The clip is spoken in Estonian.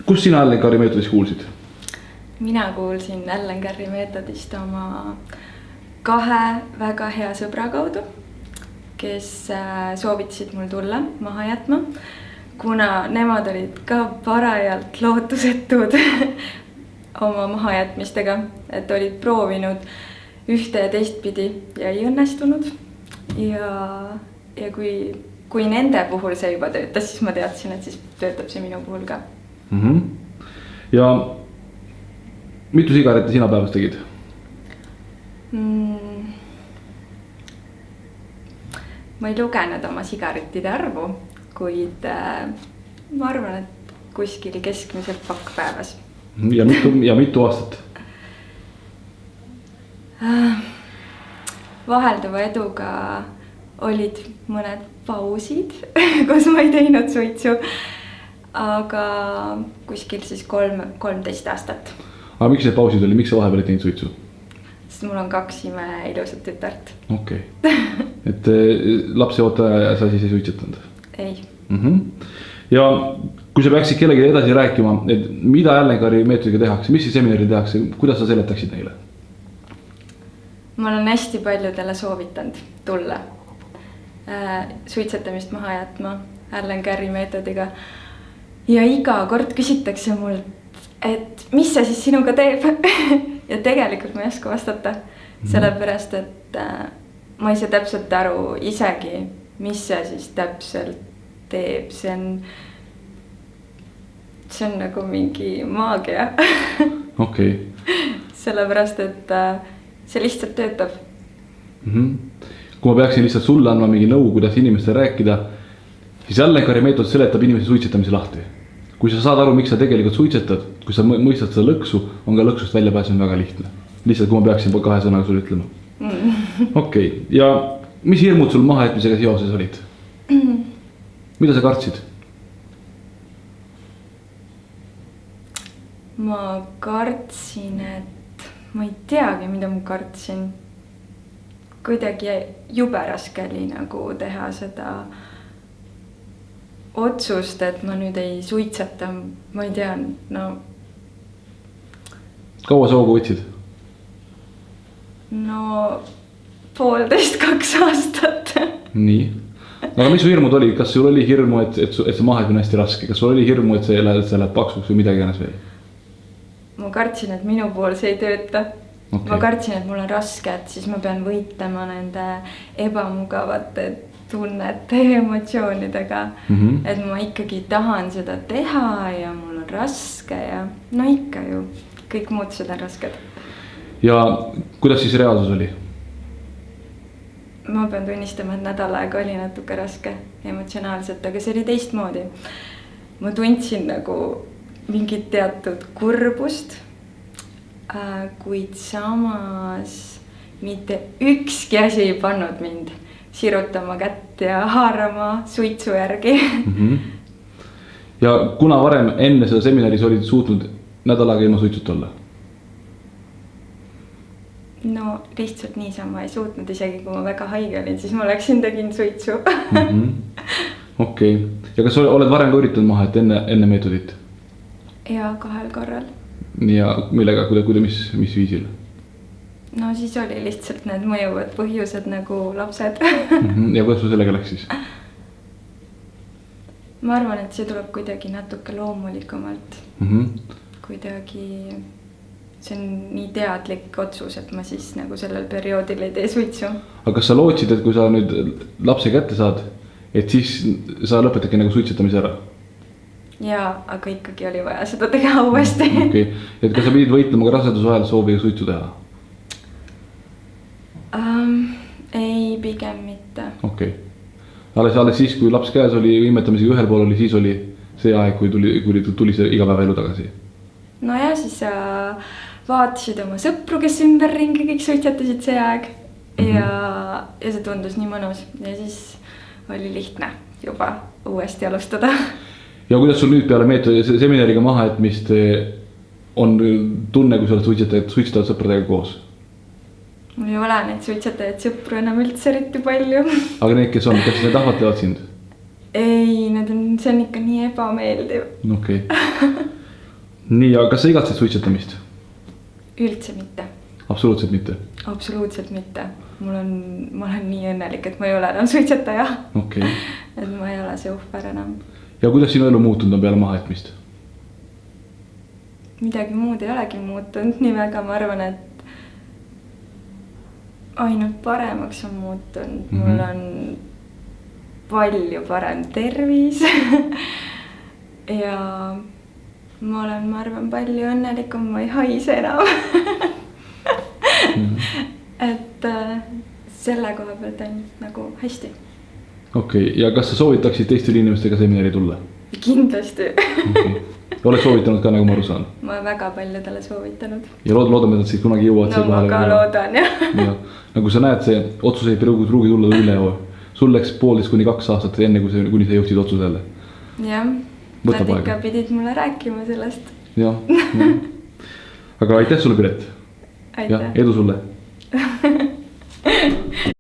Kus sina Allen Carri meetodist kuulsid? Mina kuulsin Allen Carri meetodist oma 2 väga hea sõbra kaudu, kes soovitasid mul tulla maha jätma, kuna nemad olid ka parajalt lootusetud oma mahajätmistega, et olid proovinud ühte ja teistpidi ja ei õnnestunud. Ja kui nende puhul see juba töötas, siis ma teadsin, et siis töötab see minu puhul ka. Ja mitu sigaretti sina päevas tegid? Ma ei lugenud oma sigarettide arvu, kuid ma arvan, et kuskil keskmiselt pakk päevas. Ja mitu aastat? Vahelduva eduga olid mõned pausid, kus ma ei teinud suitsu, aga kuskil siis 13 aastat. Aga miks see pausid oli, miks sa vahepeal ei teinud suitsu? Sest mul on 2 ime ilusat tütart. Okei. Et lapse oota ja sa siis ei suitsetanud? Ei. Ja kui sa peaksid kellegi edasi rääkima, et mida Allen Carri meetodiga tehakse, mis see seminaril tehakse, kuidas sa seletaksid neile? Ma olen hästi paljudele soovitanud tulla suitsetamist maha jätma Allen Carri meetodiga. Ja iga kord küsitakse mul, et mis see siis sinuga teeb? Ja tegelikult ma ei oska vastata, sellepärast, et ma ei saa täpselt aru isegi, mis see siis täpselt teeb. See on nagu mingi maagia. Okei. Sellepärast, et see lihtsalt töötab. Kui ma peaksin lihtsalt sulle andma mingi nõu, kuidas inimestele rääkida, siis Allen Carri meetod seletab inimese suitsetamise lahti. Kui sa saad aru, miks sa tegelikult suitsetad, kui sa mõistad seda lõksu, on ka lõksust välja pääsema väga lihtne. Lihtsalt kui ma peaksin 2 sõnaga sulle ütlema. Okei. Ja mis hirmud sul mahajätmisega seoses olid? Mida sa kartsid? Ma kartsin, et ma ei teagi, mida ma kartsin. Kuidagi jube raske oli nagu teha seda otsust, et ma nüüd ei suitseta, ma ei tea, no. Kaua sa hoogu võtsid? No 1,5–2 aastat. Nii. Aga mis su hirmud oli? Kas sul oli hirmu, et see mahajätmine on hästi raske? Kas sul oli hirmu, et see läheb paksuks või midagi ennast veel? Ma kartsin, et minu pool see ei tööta. Okay. Ma kartsin, et mul on raske, et siis ma pean võitlema nende ebamugavate tunnete ja emotsioonidega. Et ma ikkagi tahan seda teha ja mul on raske ja no ikka ju, kõik muutused on rasked. Ja kuidas siis reaalsus oli? Ma pean tunnistama, et nädal aega oli natuke raske emotsionaalselt, aga see oli teistmoodi. Ma tundsin nagu mingit teatud kurbust, kuid samas mitte ükski asi ei pannud mind sirutama kätt ja haarama suitsu järgi. Ja kuna varem enne seda seminari sa olid suutnud nädal aega ilma suitsut olla? No lihtsalt niisama ei suutnud, isegi kui ma väga haige olin, siis ma läksin tegin suitsu. Okei. Ja kas oled varem ka üritanud maha, et enne meetodit? Ja 2 korral. Ja millega, mis viisil? No siis oli lihtsalt need mõjuvad põhjused nagu lapsed. Ja kuidas sul sellega läks siis? Ma arvan, et see tuleb kuidagi natuke loomulikumalt. Kuidagi see on nii teadlik otsus, et ma siis nagu sellel perioodil ei tee suitsu. Aga kas sa lootsid, et kui sa nüüd lapse kätte saad, et siis sa lõpetadki nagu suitsetamise ära? Jaa, aga ikkagi oli vaja seda teha uuesti. Okei. Et kas sa pidid võitlema ka raseduse ajal sooviga suitsu teha? Ei, pigem mitte. Okei. Alles siis, kui laps käes oli, imetamisega ühel pool oli, siis oli see aeg, kui tuli see igapäeva elu tagasi. No ja siis sa vaatasid oma sõpru, kes ümberringi kõik suitsetasid see aeg. Ja see tundus nii mõnus. Ja siis oli lihtne juba uuesti alustada. Ja kuidas sul nüüd peale meetodi seminariga mahajätmist on tunne, kui sa oled suitsetavad sõpradega koos? Mul ei ole neid suitsetajaid sõpru enam üldse eriti palju. Aga need, kes on, kas need ahvatlevad sind? Ei, see on ikka nii ebameeldiv. Okei. nii, aga kas sa igatsed suitsetamist? Üldse mitte. Absoluutselt mitte? Absoluutselt mitte. Ma olen nii õnnelik, et ma ei ole enam suitsetaja. Okay. Et ma ei ole see uhver enam. Ja kuidas sinu elu muutunud on peale mahajätmist? Midagi muud ei olegi muutunud nii väga, ma arvan, et ainult paremaks on muutunud. Mul on palju parem tervis ja ma olen, ma arvan, palju õnnelikum, ma ei haise enam et selle koha pealt ainult nagu hästi. Okei, ja kas sa soovitaksid teistel inimestega seminari tulla? Kindlasti. Oled soovitanud ka, nagu ma aru saan? Ma väga paljudele soovitanud. Ja loodame, et siis kunagi jõuavad no ma ka loodan, jah. Nagu sa näed, see otsus ei pruugi tulla üle. Sul läks 1,5–2 aastat enne, kuni sa jõudsid otsusele. Jah, nad ikka pidid mulle rääkima sellest. Jah. Aga aitäh sulle, Piret. Aitäh. Edu sulle.